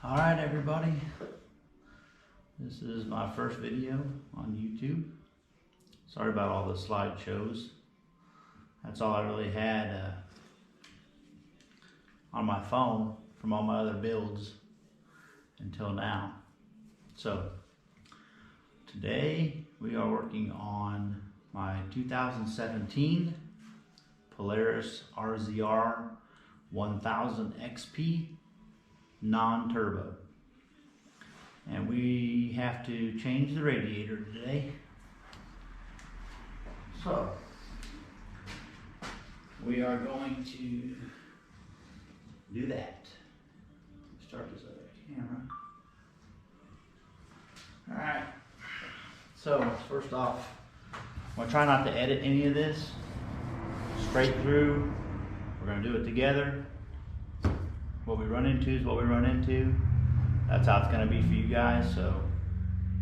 Alright everybody, this is my first video on YouTube. Sorry about all the slideshows. That's all I really had on my phone from all my other builds until now. So today we are working on my 2017 Polaris RZR 1000 XP non-turbo, and we have to change the radiator today. So we are going to do that. Start this other camera. Alright, so first off, I'm going to try not to edit any of this. Straight through, we're going to do it together. What we run into is what we run into. That's how it's going to be for you guys, so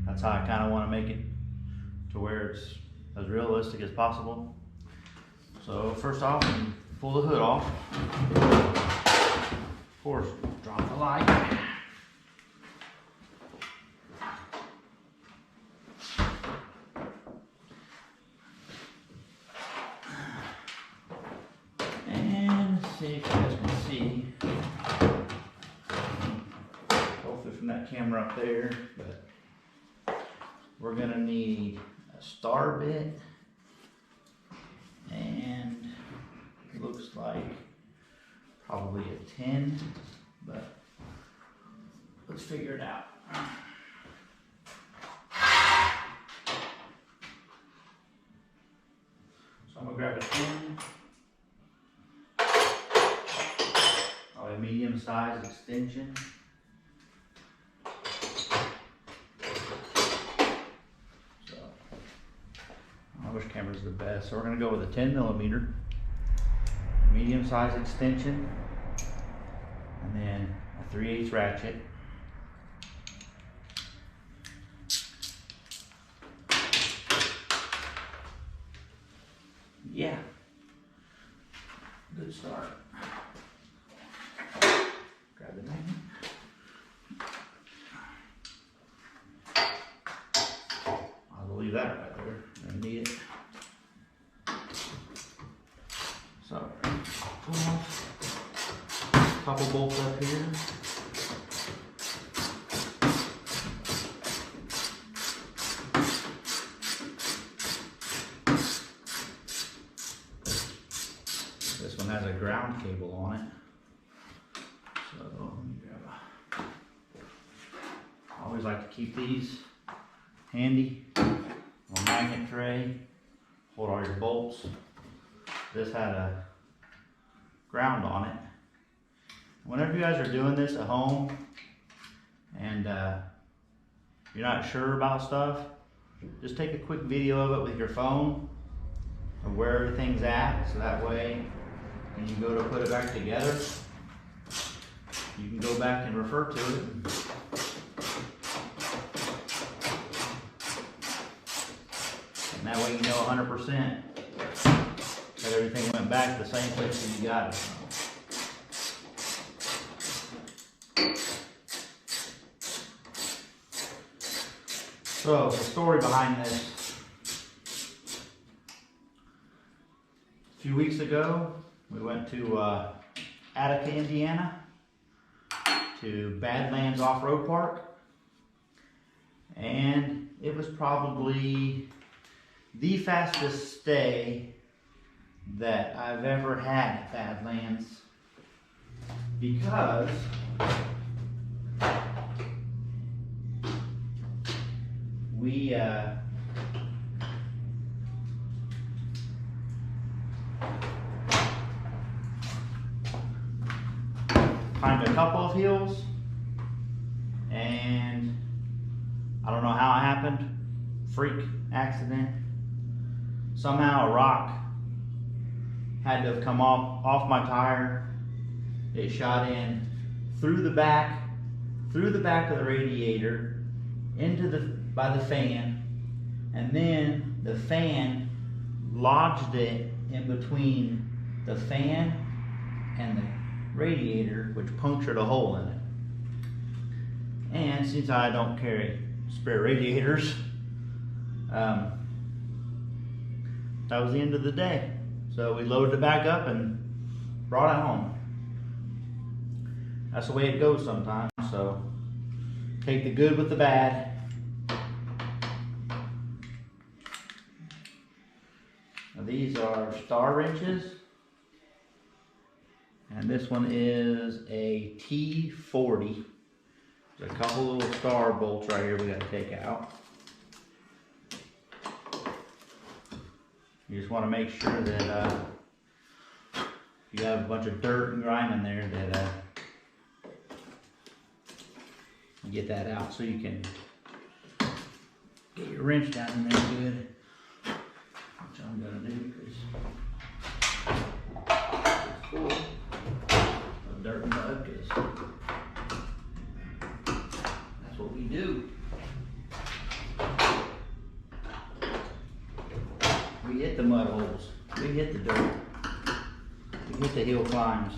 that's how I kind of want to make it to where it's as realistic as possible. So first off, pull the hood off. Of course, drop the light. And see if you guys can see. From that camera up there, but we're gonna need a star bit, and it looks like probably a 10, but let's figure it out. So I'm gonna grab a 10, probably a medium size extension. Which camera is the best? So we're going to go with a 10mm medium size extension, and then a 3/8 ratchet. Yeah, good start. Grab the magnet. I'll leave that right there. I need it. So, pull off a couple bolts up here. This one has a ground cable on it. So, let me grab I always like to keep these handy. A magnet tray, hold all your bolts. This had a ground on it. Whenever you guys are doing this at home and you're not sure about stuff, just take a quick video of it with your phone of where everything's at, so that way when you go to put it back together, you can go back and refer to it. And that way you know 100% that everything went back to the same place that you got it from. So the story behind this. A few weeks ago, we went to Attica, Indiana, to Badlands Off-Road Park, and it was probably the fastest stay that I've ever had at Badlands, because we climbed a couple of hills, and I don't know how it happened, freak accident. Somehow a rock had to have come off my tire. It shot in through the back of the radiator by the fan, and then the fan lodged it in between the fan and the radiator, which punctured a hole in it. And since I don't carry spare radiators, that was the end of the day. So we loaded it back up and brought it home. That's the way it goes sometimes, so take the good with the bad. Now these are star wrenches, and this one is a T40. There's a couple little star bolts right here we got to take out. You just want to make sure that you have a bunch of dirt and grime in there, that you get that out so you can get your wrench down in there good. Which I'm going to do because it's full of dirt and mud, because that's what we do. We hit the mud holes, we hit the dirt, we hit the hill climbs.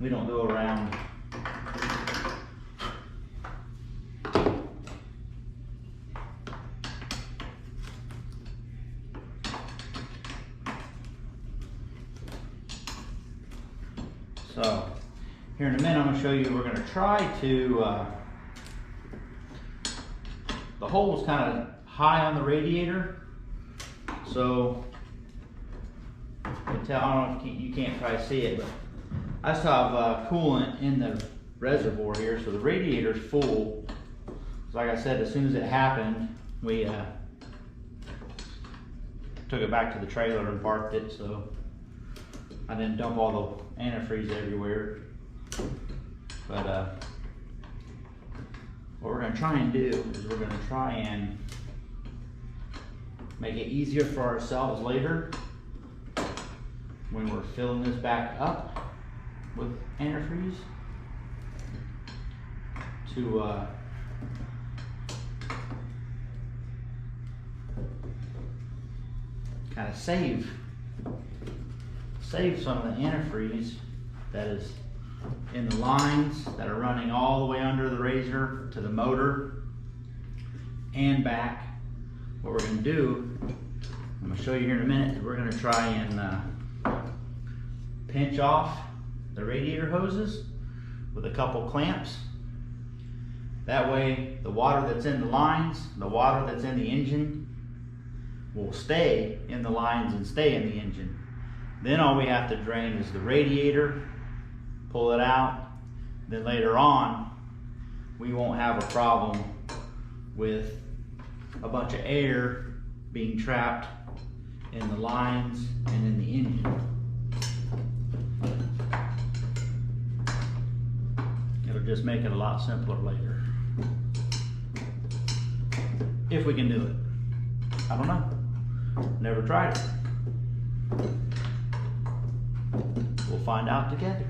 We don't go around so here in a minute I'm going to show you, we're going to try to the hole is kind of high on the radiator, so you can tell, I don't know if you can't probably see it, but I still have coolant in the reservoir here, so the radiator's full. So like I said, as soon as it happened, we took it back to the trailer and parked it, so I didn't dump all the antifreeze everywhere. But what we're going to try and do is we're going to try and make it easier for ourselves later when we're filling this back up with antifreeze to kind of save some of the antifreeze that is in the lines that are running all the way under the razor to the motor and back. What we're going to do, I'm going to show you here in a minute, we're going to try and pinch off the radiator hoses with a couple clamps. That way the water that's in the lines, the water that's in the engine will stay in the lines and stay in the engine. Then all we have to drain is the radiator, pull it out. Then later on we won't have a problem with a bunch of air being trapped in the lines and in the engine. It'll just make it a lot simpler later. If we can do it. I don't know. Never tried it. We'll find out together.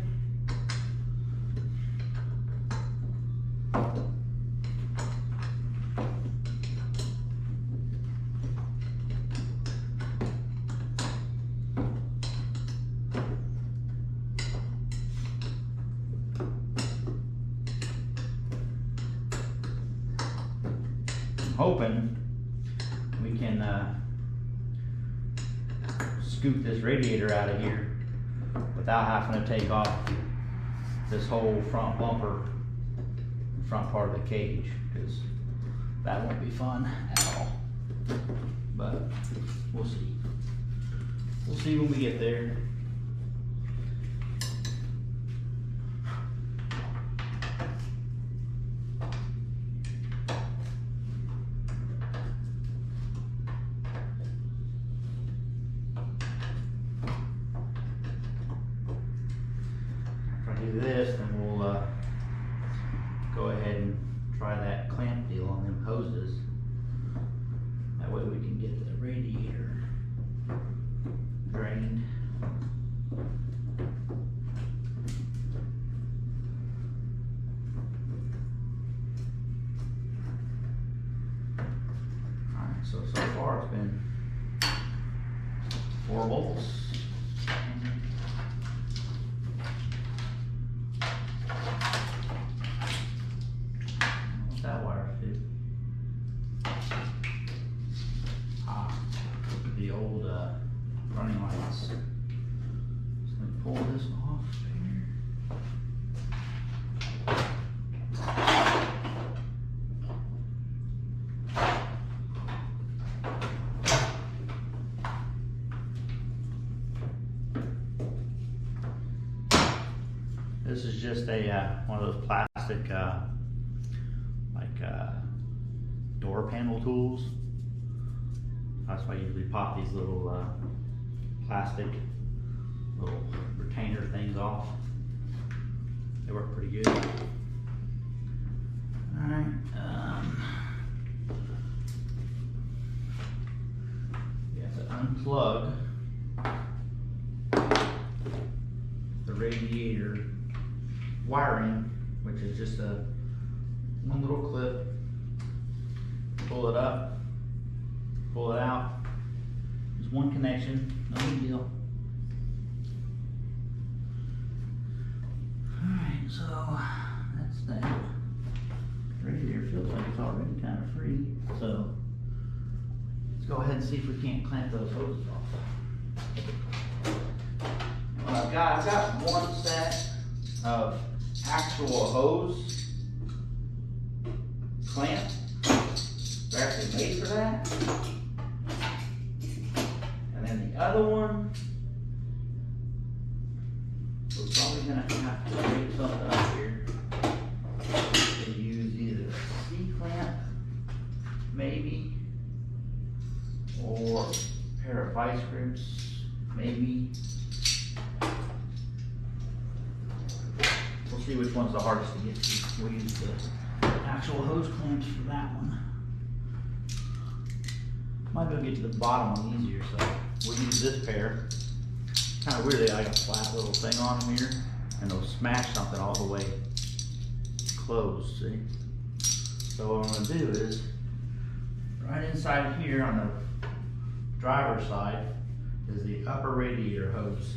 Hoping we can scoop this radiator out of here without having to take off this whole front bumper, front part of the cage, because that won't be fun at all. But we'll see. We'll see when we get there. Do this, then we'll go ahead and try that clamp deal on them hoses. That way we can get the radiator drained. Alright, so far it's been 4 bolts. the old running lights. So let me pull this off here. This is just a one of those plastic door panel tools. That's why I usually pop these little plastic little retainer things off. They work pretty good. All right. You have to unplug the radiator wiring, which is just one little clip. Pull it up, pull it out. There's one connection, no big deal. Alright, so that's that. Radiator feels like it's already kind of free. So let's go ahead and see if we can't clamp those hoses off. What I've got one set of actual hose clamp. They're actually made for that. And then the other one, we're probably gonna have to make something up here to use either a C-clamp, maybe, or a pair of vice grips, maybe. We'll see which one's the hardest to get to. We'll use the actual hose clamps for that one. Might be able to get to the bottom one easier, so we'll use this pair. Kind of weird, they got a flat little thing on them here, and they'll smash something all the way closed, see? So what I'm gonna do is, right inside here on the driver's side is the upper radiator hose.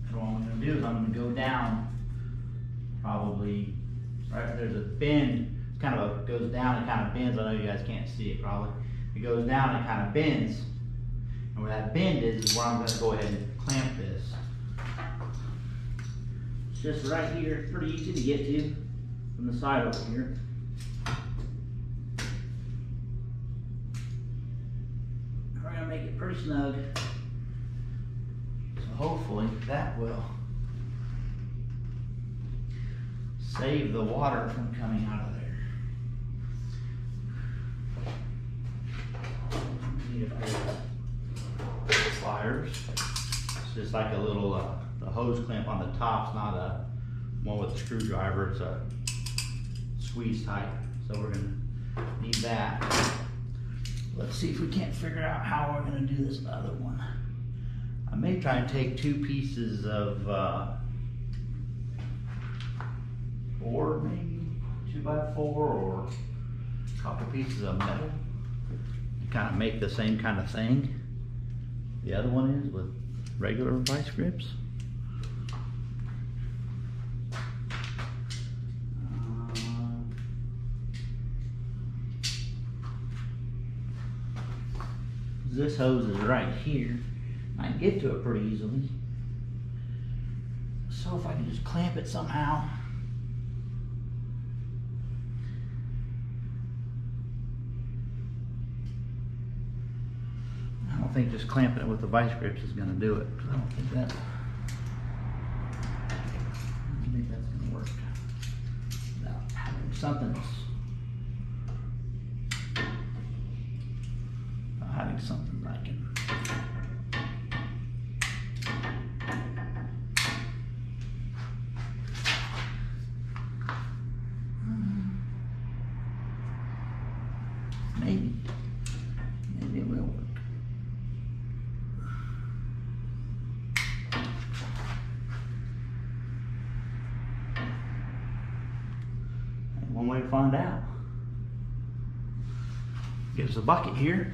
And what I'm gonna do is I'm gonna go down probably, right there's a bend, kind of goes down and kind of bends. I know you guys can't see it probably. It goes down and kind of bends. And where that bend is where I'm gonna go ahead and clamp this. It's just right here, it's pretty easy to get to from the side over here. We're gonna make it pretty snug. So hopefully that will save the water from coming out of there. Need a pair of pliers. It's just like a little, the hose clamp on the top's not a one with a screwdriver, it's a squeeze type. So we're gonna need that. Let's see if we can't figure out how we're gonna do this other one. I may try and take two pieces of board, maybe 2x4, or a couple pieces of metal. Kind of make the same kind of thing the other one is with regular vice grips. This hose is right here. I can get to it pretty easily. So if I can just clamp it somehow. I don't think just clamping it with the vice grips is going to do it. I don't think that's going to work without having something else. Having something I can maybe it will work. And one way to find out. Get us a bucket here.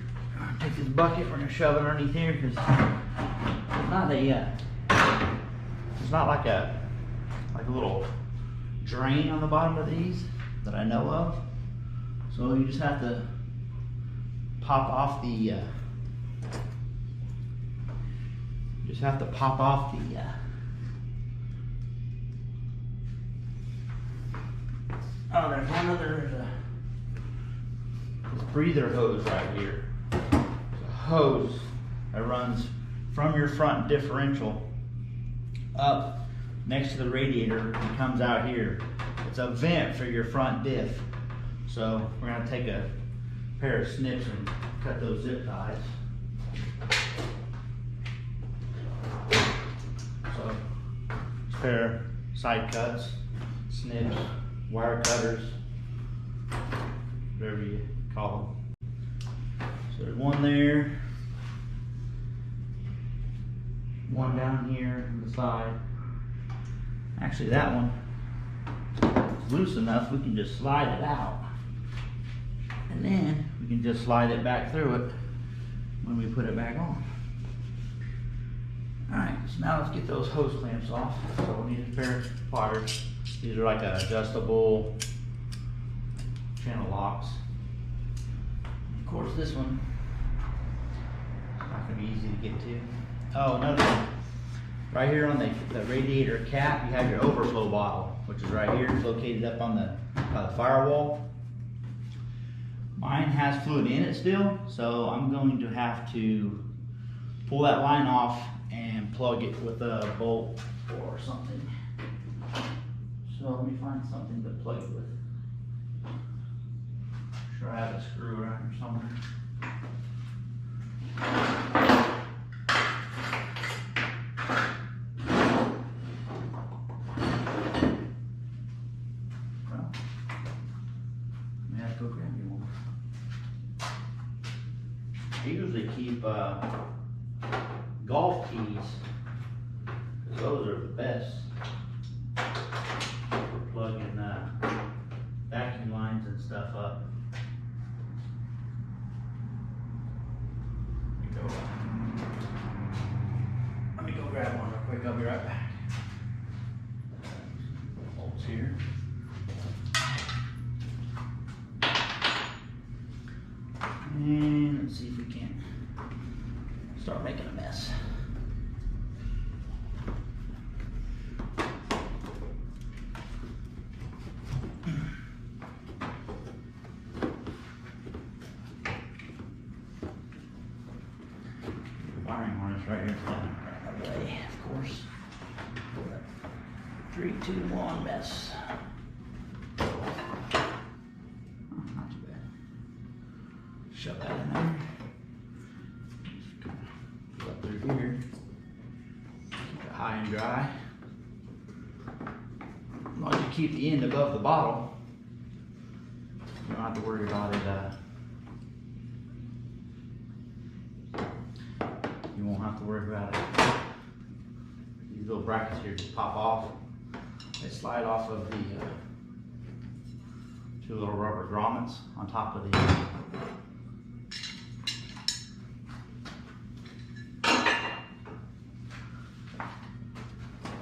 Take this bucket, we're gonna shove it underneath here because it's not a, it's not like a little drain on the bottom of these that I know of. So you just have to pop off the Just have to pop off the oh, there's one other breather hose right here. It's a hose that runs from your front differential up next to the radiator and comes out here. It's a vent for your front diff. So we're gonna take a pair of snips and cut those zip ties. So a pair of side cuts, snips, wire cutters, whatever you call them. So there's one there, one down here on the side. Actually, that one is loose enough we can just slide it out, and then we can just slide it back through it when we put it back on. Alright, so now let's get those hose clamps off. So we need a pair of pliers. These are like adjustable channel locks. Of course, this one is not going to be easy to get to. Oh, another one. Right here on the radiator cap, you have your overflow bottle, which is right here. It's located up on the firewall. Mine has fluid in it still, so I'm going to have to pull that line off and plug it with a bolt or something. So let me find something to plug it with. I'm sure I have a screw around here somewhere. Well, may I go grab you one? I usually keep golf keys, because those are the best for plugging vacuum lines and stuff up. Let me go grab one real quick, I'll be right back. Bolts here. And let's see if we can start making a mess. Wiring harness right here, right away, of course. 3, 2, 1, mess. Oh, not too bad. Shove that in there. Go up through here. Keep it high and dry. As long as you keep the end above the bottle, you don't have to worry about it. You won't have to worry about it. These little brackets here just pop off. They slide off of the 2 little rubber grommets on top of the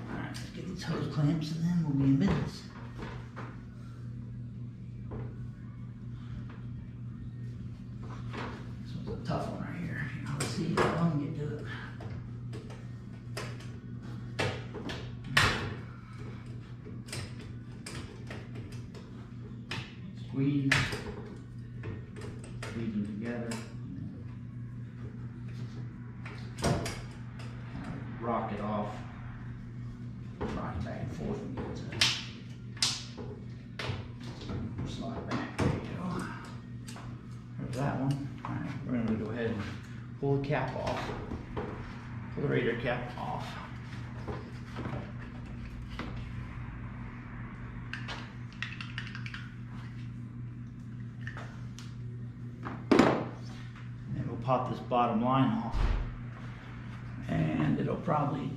Alright, let's get these hose clamps and then we'll be in business. This one's a tough one right here. Let's see how long we get to it. Squeeze them together, rock it off, rock it back and forth and get it to slide back. There you go. There's that one. Alright, we're going to go ahead and pull the cap off, pull the radiator cap off. Pop this bottom line off, and it'll probably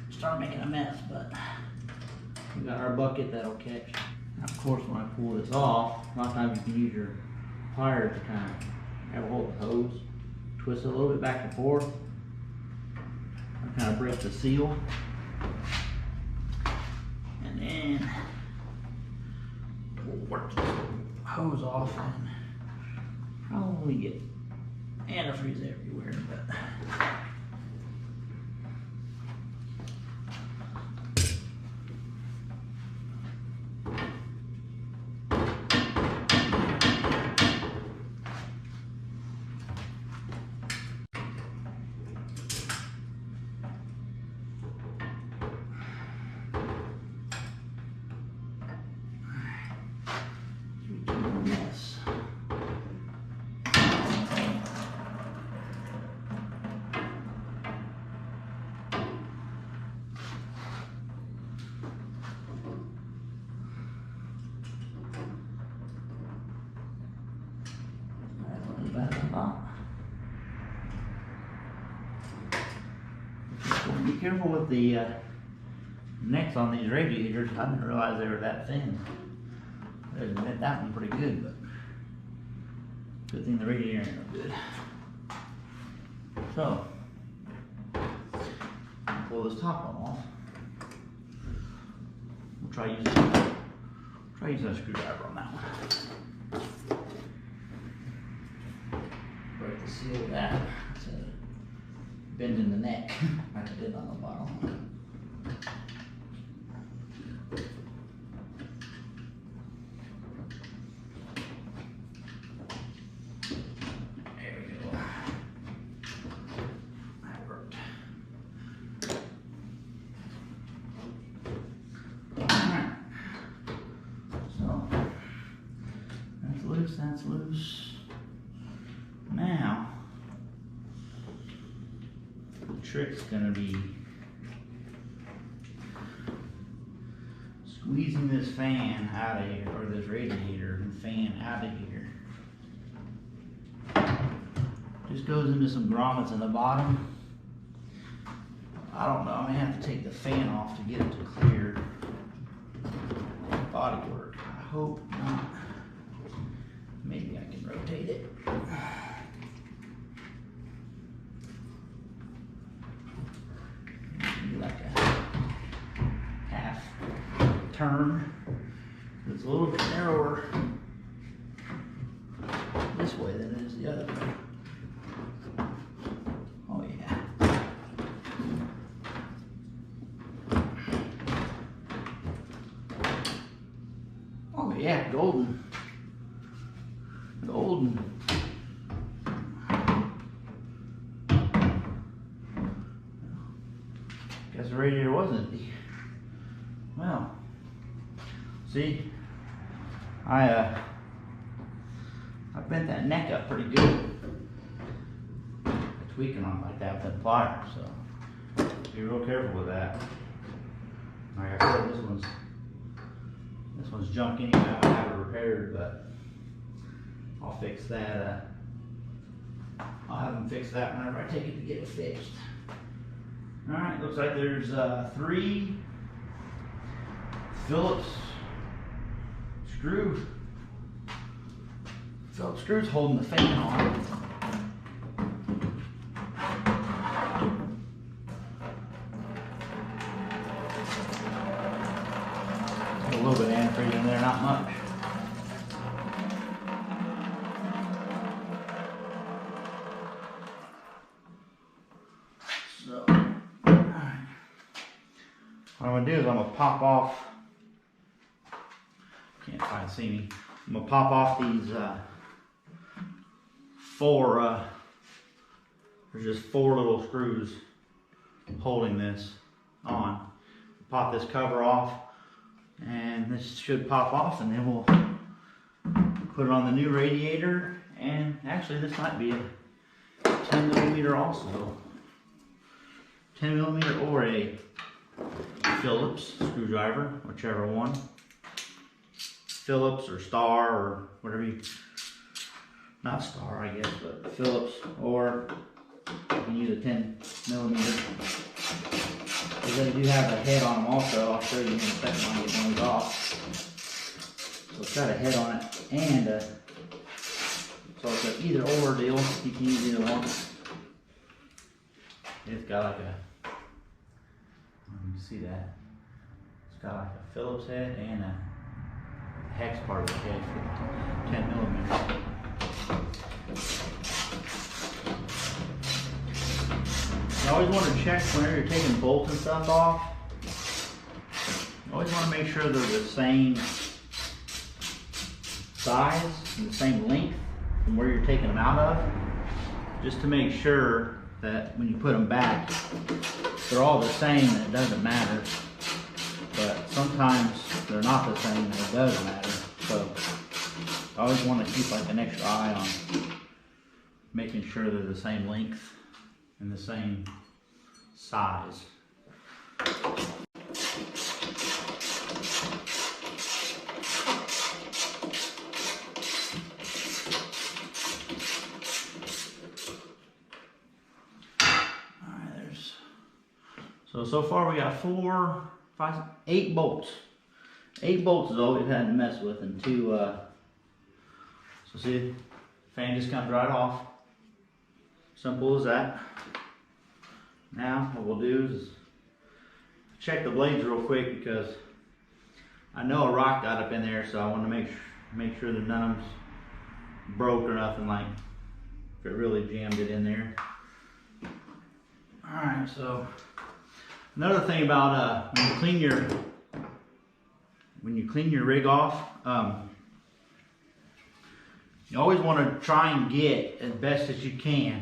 start making a mess, but we got our bucket that'll catch. Now, of course, when I pull this off, a lot of times you can use your pliers to kind of have a hold of the hose, twist it a little bit back and forth, and kind of break the seal, and then we'll work the hose off and probably get antifreeze everywhere, but Be careful with the necks on these radiators. I didn't realize they were that thin. I admit that one pretty good, but good thing the radiator ain't no good. So, pull this top one off. We'll try using a screwdriver on that one. Break the seal of that. It's a bend in the neck, like I did on the bottom. That's loose. Now, the trick's gonna be squeezing this fan out of here, or this radiator and fan out of here. Just goes into some grommets in the bottom. I don't know, I may have to take the fan off to get it to clear bodywork. I hope not. Maybe I can rotate it. Maybe like a half turn. It's a little bit narrower this way than it is the other way. Oh yeah. Oh yeah, golden. Golden. Guess the radiator was empty. Well, see, I bent that neck up pretty good. Tweaking on it like that with that pliers, so be real careful with that. Like I said, this one's junk anyway. I don't have it repaired, but I'll fix that. I'll have them fix that whenever I take it to get it fixed. All right, looks like there's 3 Phillips screws holding the fan on. A little bit of antifreeze in there, not much. So, alright. What I'm going to do is I'm going to pop off, can't quite see me, I'm going to pop off these 4, there's just 4 little screws holding this on. Pop this cover off, and this should pop off, and then we'll put it on the new radiator. And actually this might be a 10mm also. 10mm or a Phillips screwdriver, whichever one. Phillips or Star or whatever you, not Star I guess, but Phillips, or you can use a 10mm. Because they do have a head on them also. I'll show you in a second when I get one of these off. So it's got a head on it, and so it's an either or deal. You can use either one. It's got like a, you can see that. It's got like a Phillips head and a hex part of the head for 10mm. You always want to check whenever you're taking bolts and stuff off. You always want to make sure they're the same size and the same length from where you're taking them out of. Just to make sure that when you put them back, they're all the same and it doesn't matter. But sometimes they're not the same and it does matter. So I always want to keep like an extra eye on making sure they're the same length and the same size. Alright, there's So far we got 8 bolts. 8 bolts is all we've had to mess with, and 2, so see, fan just comes right off. Simple as that. Now what we'll do is check the blades real quick, because I know a rock got up in there, so I want to make sure that none of them's broke or nothing, like if it really jammed it in there. Alright, so another thing about when you clean your rig off, you always want to try and get as best as you can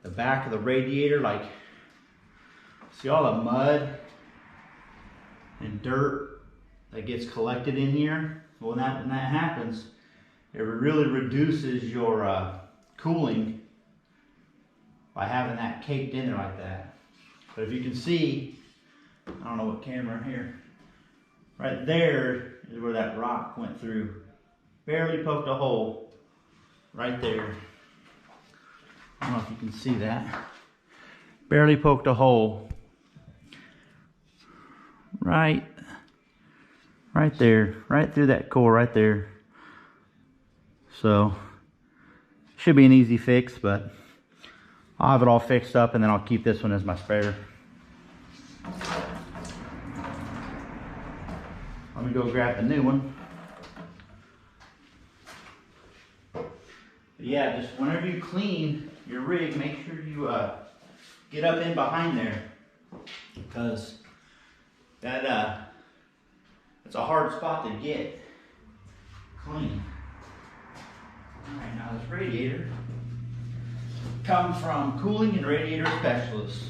the back of the radiator. Like, see all the mud and dirt that gets collected in here? Well, when that happens, it really reduces your cooling by having that caked in there like that. But if you can see, I don't know what camera here, right there is where that rock went through. Barely poked a hole right there. I don't know if you can see that. Barely poked a hole right there, right through that core right there. So should be an easy fix, but I'll have it all fixed up, and then I'll keep this one as my spare. Let me go grab the new one. But yeah, just whenever you clean your rig, make sure you get up in behind there, because that's a hard spot to get clean. Alright, now this radiator comes from Cooling and Radiator Specialists,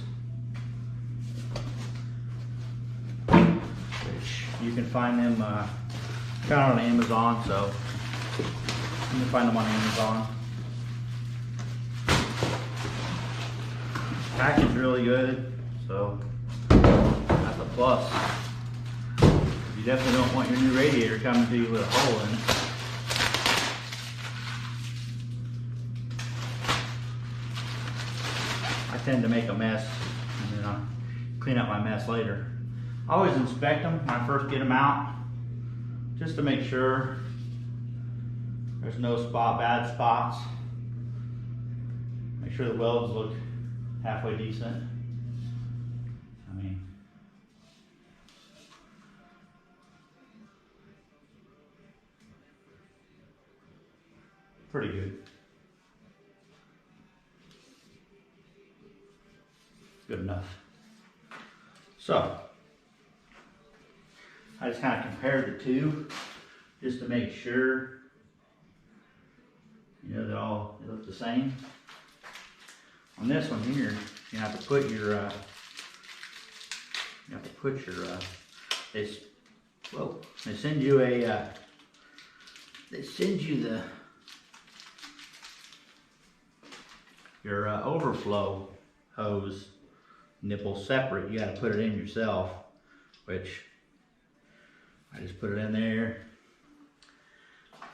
which you can find them found on Amazon, so you can find them on Amazon. Package really good, so that's a plus. You definitely don't want your new radiator coming to you with a hole in it. I tend to make a mess, and then I'll clean up my mess later. I always inspect them when I first get them out, just to make sure there's no bad spots. Make sure the welds look halfway decent. I mean, pretty good. Good enough. So I just kind of compared the two just to make sure, you know, they look the same. On this one here, you have to put your they send you a your overflow hose nipple separate. You got to put it in yourself, which I just put it in there.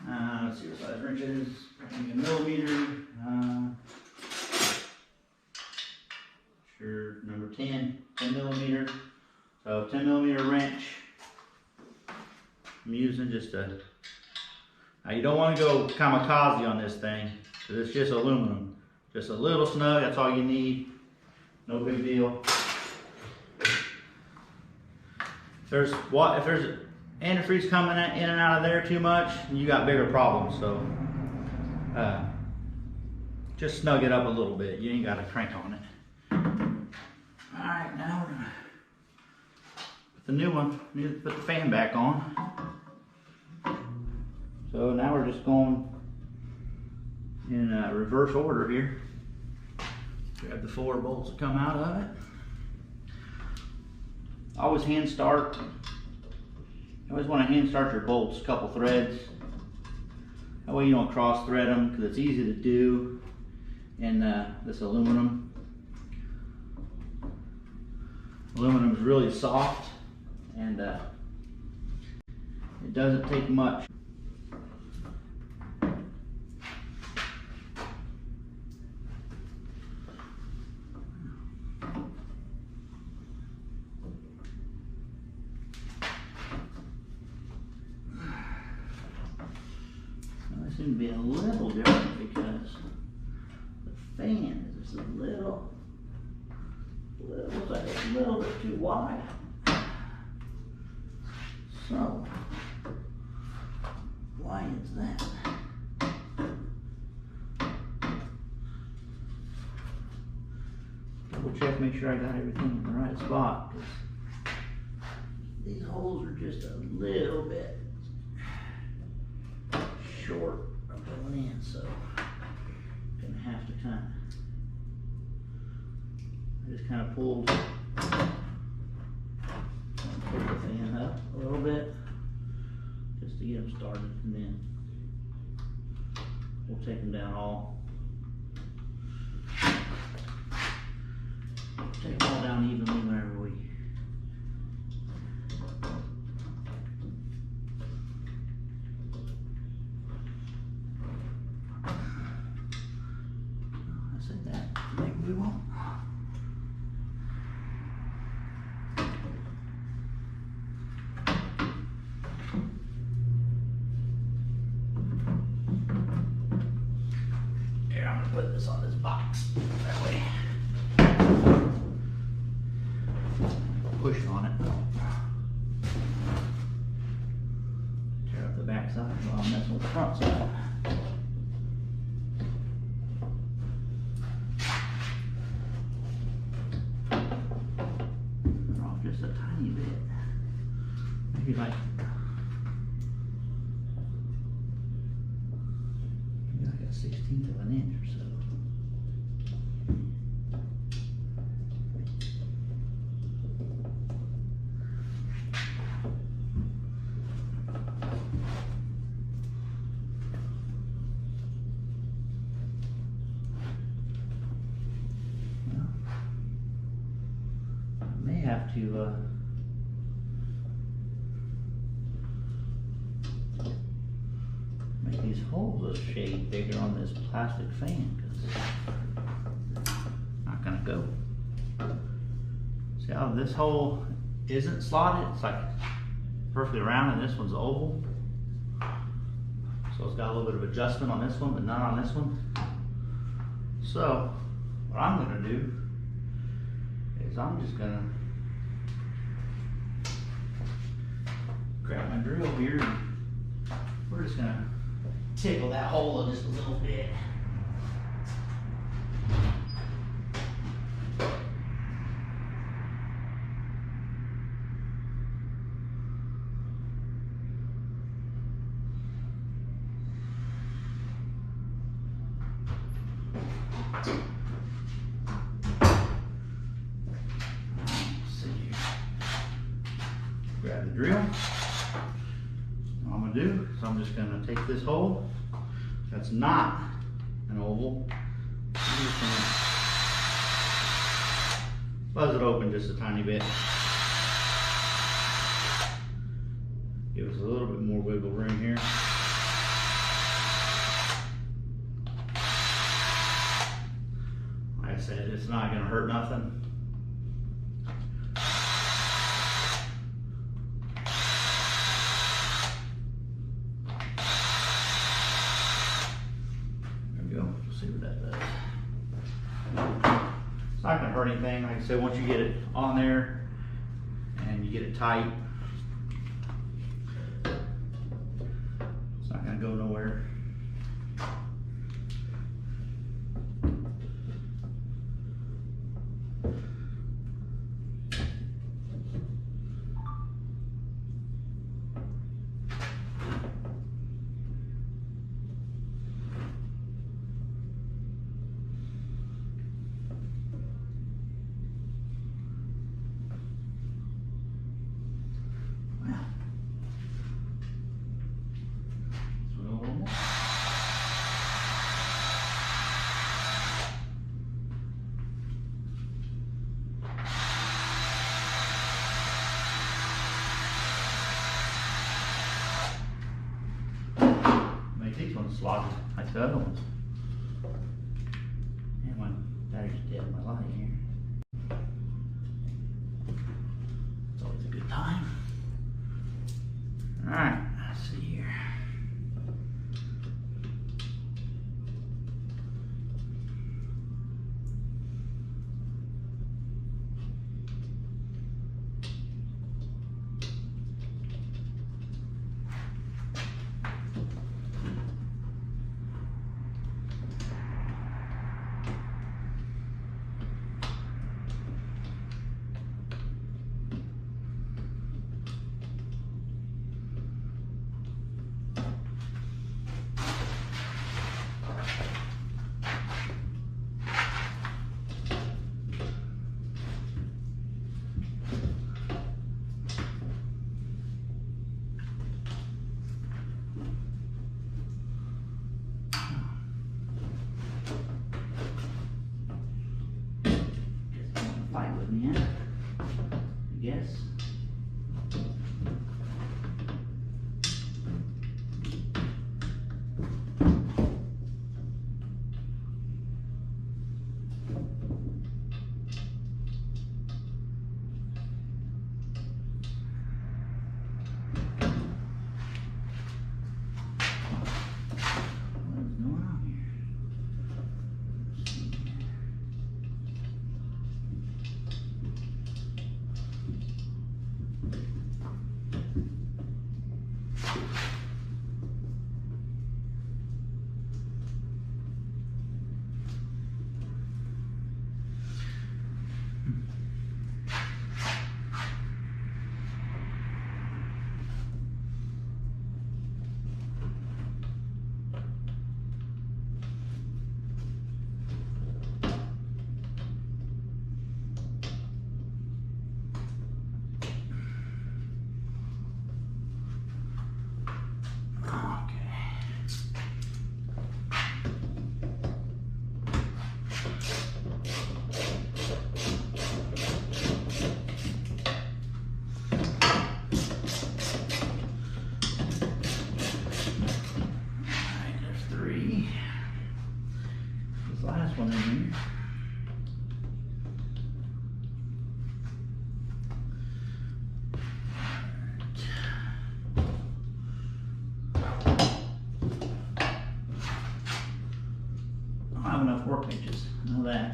Let's see what size wrench it is. A millimeter. Sure, number 10 millimeter. So 10 millimeter wrench. I'm using just a. Now you don't want to go kamikaze on this thing, because it's just aluminum. Just a little snug. That's all you need. No big deal. If there's antifreeze coming in and out of there too much, you got bigger problems. So just snug it up a little bit. You ain't got to crank on it. All right, now we're gonna put the new one. We need to put the fan back on. So now we're just going in reverse order here. Grab the 4 bolts that come out of it. Always hand start. You always want to hand start your bolts, a couple threads. That way you don't cross thread them, because it's easy to do in this aluminum. Aluminum is really soft, and it doesn't take much. seem to be a little different because the fan is just a little, looks like it's a little bit too wide. So, why is that? Double check, make sure I got everything in the right spot, because these holes are just a little bit short of going in, so I'm gonna have to I just kind of pulled the fan up a little bit just to get them started, and then we'll take them down all. Take them all down evenly whenever we we won't. Here, I'm gonna put this on this box. That way. Push on it. Tear up the back side while I'm messing with the front side. Just a tiny bit, maybe like a 1/16 of an inch or so. Well, I may have to make these holes a shade bigger on this plastic fan, because it's not gonna go. See how this hole isn't slotted? It's like perfectly round, and this one's oval. So it's got a little bit of adjustment on this one, but not on this one. So what I'm gonna do is I'm just gonna grab my drill here, and we're just gonna tickle that hole just a little bit. Grab the drill. What I'm going to do is I'm just going to take this hole that's not an oval. I'm just going to buzz it open just a tiny bit. Give us a little bit more wiggle room here. Like I said, it's not going to hurt nothing. See what that does. It's not going to hurt anything. Like I said, once you get it on there and you get it tight, it's not going to go nowhere. These ones slotted like the other ones. And my battery's dead in my light here. It's always a good time. Alright, let's see here. fight with me, huh? I guess. One in here. I don't have enough workbenches, I know that.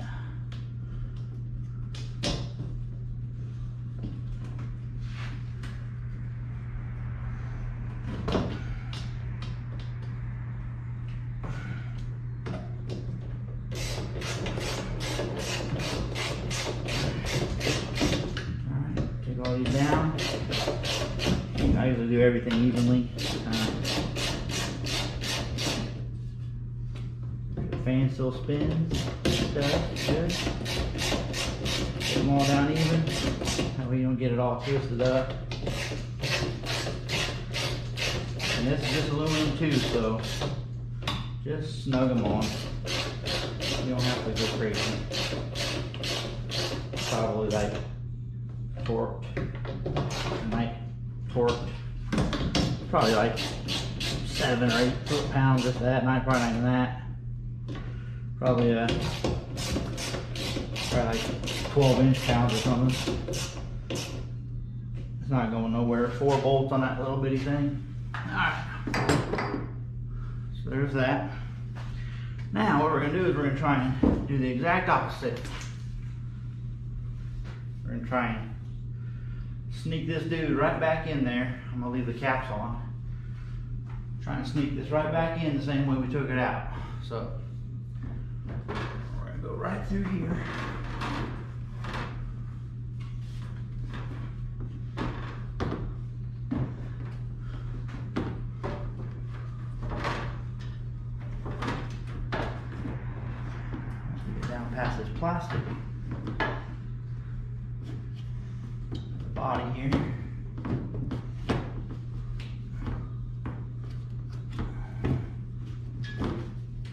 All these down. I usually do everything evenly. The fan still spins. It does. Good. Get them all down even. That way you don't get it all twisted up. And this is just aluminum too, so just snug them on. You don't have to go crazy. Probably like torqued, probably like 7 or 8 foot-pounds, if that, probably not even that. Probably like 12 pounds or something. It's not going nowhere. 4 bolts on that little bitty thing. Alright. So there's that. Now what we're going to do is we're going to try and do the exact opposite. We're going to try and sneak this dude right back in there. I'm going to leave the caps on. Try and sneak this right back in the same way we took it out. So we're going to go right through here. Get down past this plastic. Body here.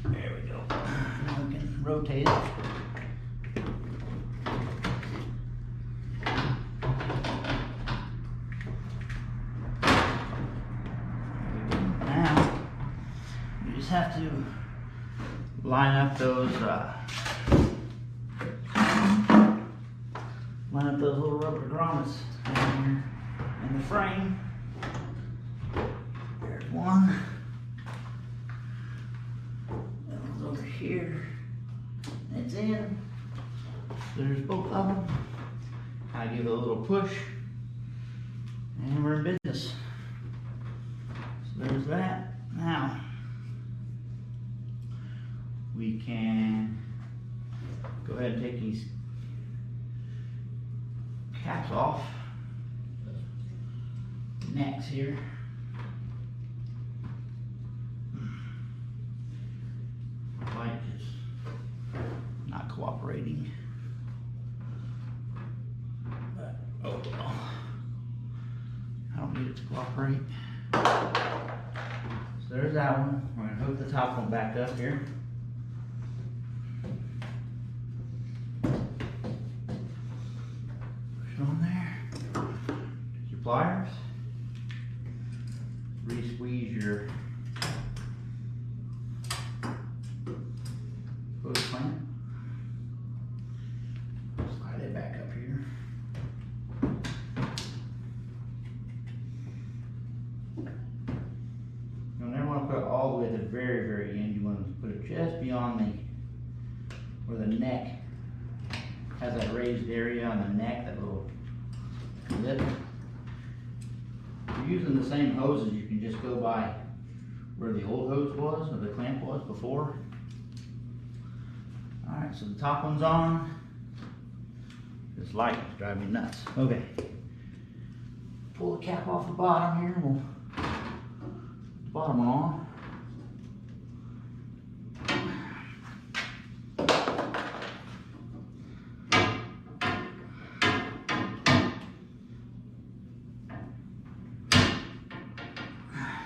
There we go. Now we can rotate it. Now you just have to line up those little rubber grommets in the frame. There's one. That one's over here. It's in. There's both of them. I give it a little push, and we're in business. So there's that. Now we can go ahead and take these caps off. Necks here. Light is not cooperating. But oh well. I don't need it to cooperate. So there's that one. We're going to hook the top one back up it on there. Take your pliers. Re-squeeze your hose clamp. Slide it back up here. You'll never want to put it all the way at the very, very end. You want to put it just beyond where the neck has that raised area on the neck, that little lip. If you're using the same hoses, you can just go by where the old hose was, or the clamp was before. Alright, so the top one's on. This light is driving me nuts. Okay. Pull the cap off the bottom here. We'll put the bottom one on.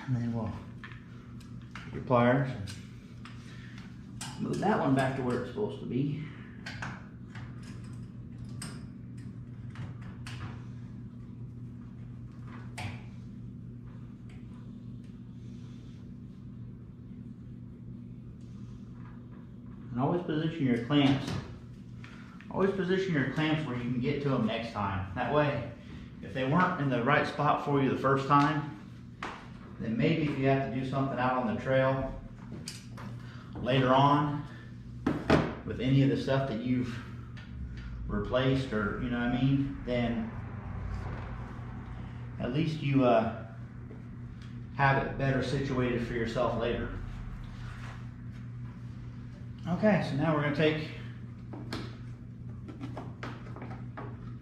And then we'll take your pliers and move that one back to where it's supposed to be. And always position your clamps. Always position your clamps where you can get to them next time. That way, if they weren't in the right spot for you the first time, then maybe if you have to do something out on the trail later on with any of the stuff that you've replaced, or you know what I mean, then at least you have it better situated for yourself later. Okay, so now we're going to take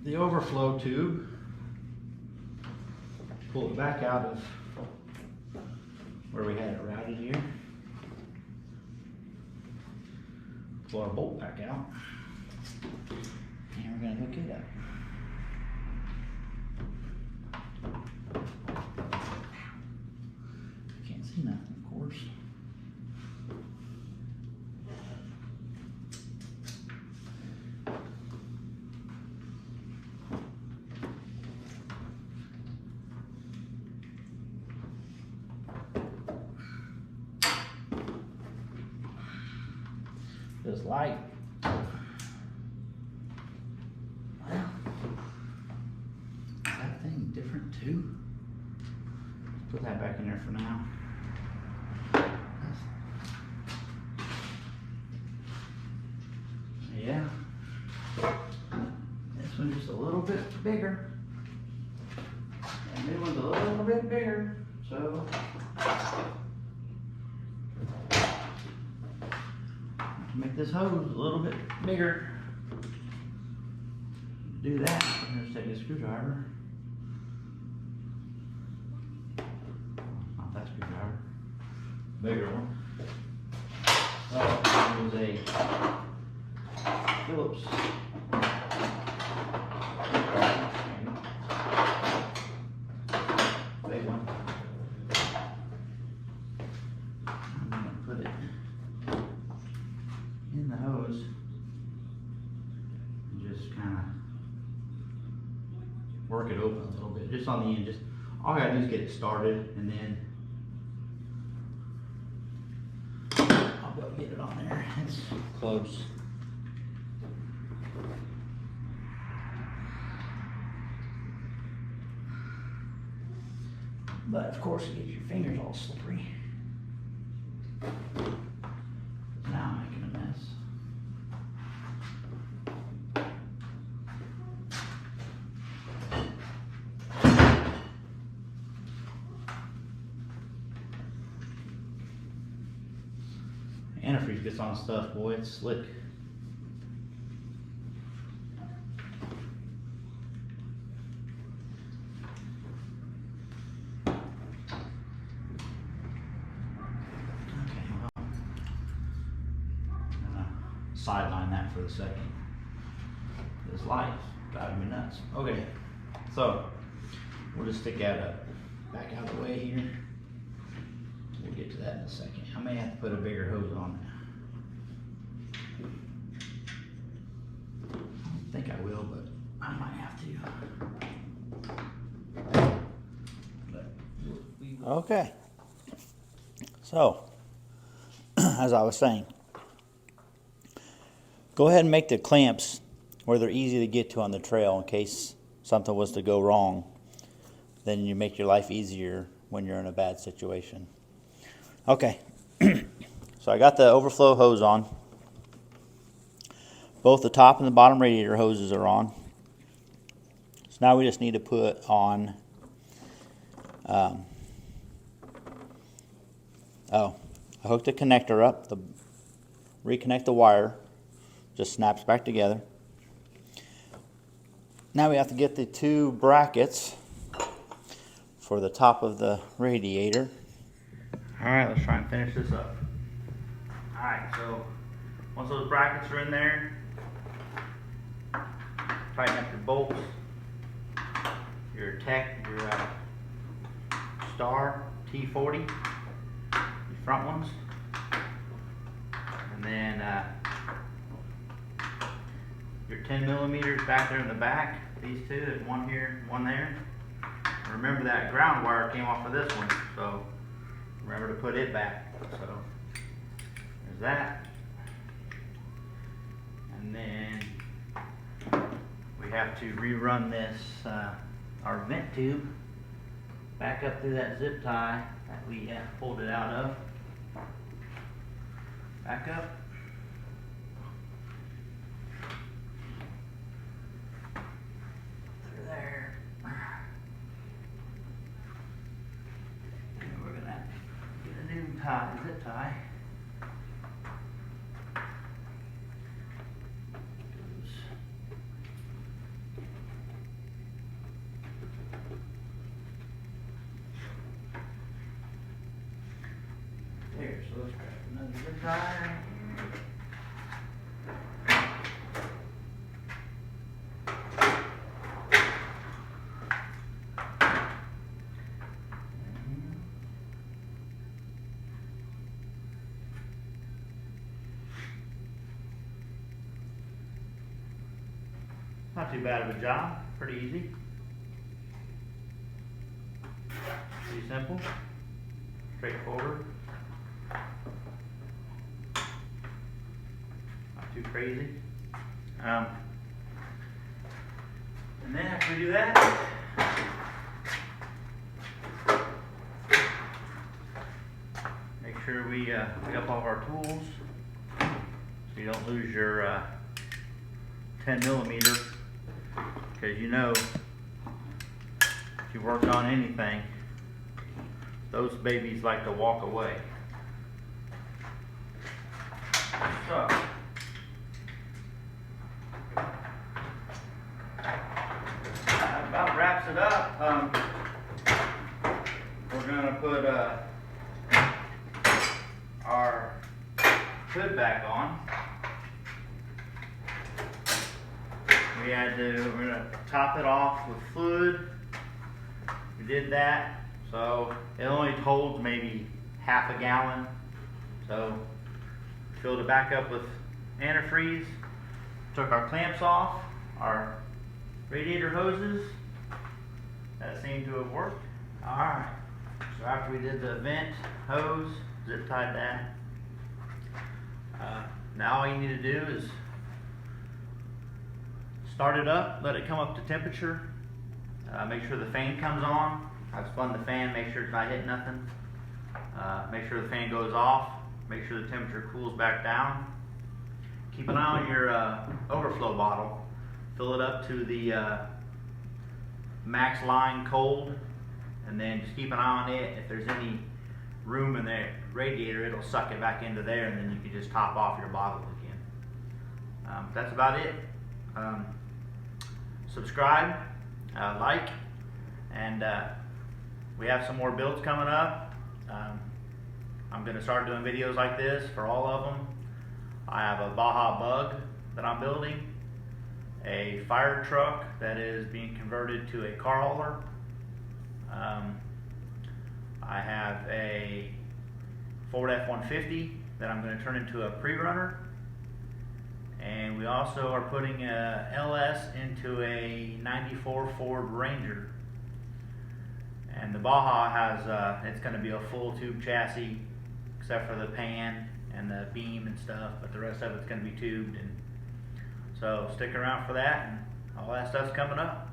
the overflow tube, pull it back out of where we had it routed here. Pull our bolt back out. And we're going to hook it up. Can't see nothing, of course. This light, well, is that thing different too? Put that back in there for now. Yeah, this one's just a little bit bigger, and this one's a little bit bigger, so make this hose a little bit bigger. Do that, I'm going to take a screwdriver. Not that screwdriver, bigger one. So use a Phillips. Big one. I'm going to put it in the hose and just kind of work it open a little bit, just on the end. Just all I gotta do is get it started, and then I'll be able to get it on there. It's close. But of course it gets your fingers all slippery. Now I'm making a mess. Antifreeze gets on stuff, boy, it's slick. Sideline that for a second. This light's driving me nuts. Okay, so we'll just stick that up, back out of the way here. We'll get to that in a second. I may have to put a bigger hose on that. I don't think I will, but I might have to. Okay. So, as I was saying, go ahead and make the clamps where they're easy to get to on the trail in case something was to go wrong. Then you make your life easier when you're in a bad situation. Okay, so I got the overflow hose on. Both the top and the bottom radiator hoses are on. So now we just need to put on, I hooked the connector up, reconnect the wire, just snaps back together. Now we have to get the two brackets for the top of the radiator. Alright, let's try and finish this up. Alright, so once those brackets are in there, tighten up your bolts, your Star T40, the front ones, and then your 10 millimeters back there in the back. These two, there's one here, one there. Remember that ground wire came off of this one, so remember to put it back. So there's that. And then we have to rerun this, our vent tube back up through that zip tie that we pulled it out of. Back up. Through there. And we're gonna get a new tie, zip tie. There, so let's grab another zip tie. Not too bad of a job, pretty easy. Pretty simple, straightforward. Not too crazy. And then after we do that, make sure we pick up all of our tools so you don't lose your 10 millimeter. Because you know, if you work on anything, those babies like to walk away. So, that about wraps it up. We're going to put our hood back on. We're gonna top it off with fluid. We did that, so it only holds maybe half a gallon. So filled it back up with antifreeze. Took our clamps off, our radiator hoses. That seemed to have worked. All right. So after we did the vent hose, zip tied that. Now all you need to do is start it up, let it come up to temperature. Make sure the fan comes on. I've spun the fan, make sure it's not hitting nothing. Make sure the fan goes off. Make sure the temperature cools back down. Keep an eye on your overflow bottle. Fill it up to the max line cold, and then just keep an eye on it. If there's any room in the radiator, it'll suck it back into there, and then you can just top off your bottle again. That's about it. Subscribe, like, and we have some more builds coming up. I'm going to start doing videos like this for all of them. I have a Baja Bug that I'm building, a fire truck that is being converted to a car hauler. I have a Ford F-150 that I'm going to turn into a pre-runner. And we also are putting a LS into a 94 Ford Ranger. And the Baja has, it's going to be a full tube chassis, except for the pan and the beam and stuff, but the rest of it's going to be tubed. And so stick around for that, and all that stuff's coming up.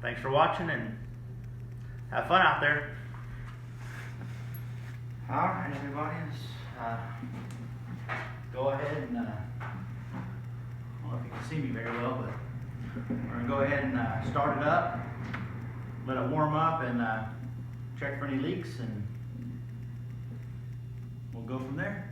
Thanks for watching, and have fun out there. Alright everybody, go ahead and, I don't know if you can see me very well, but we're going to go ahead and start it up, let it warm up, and check for any leaks, and we'll go from there.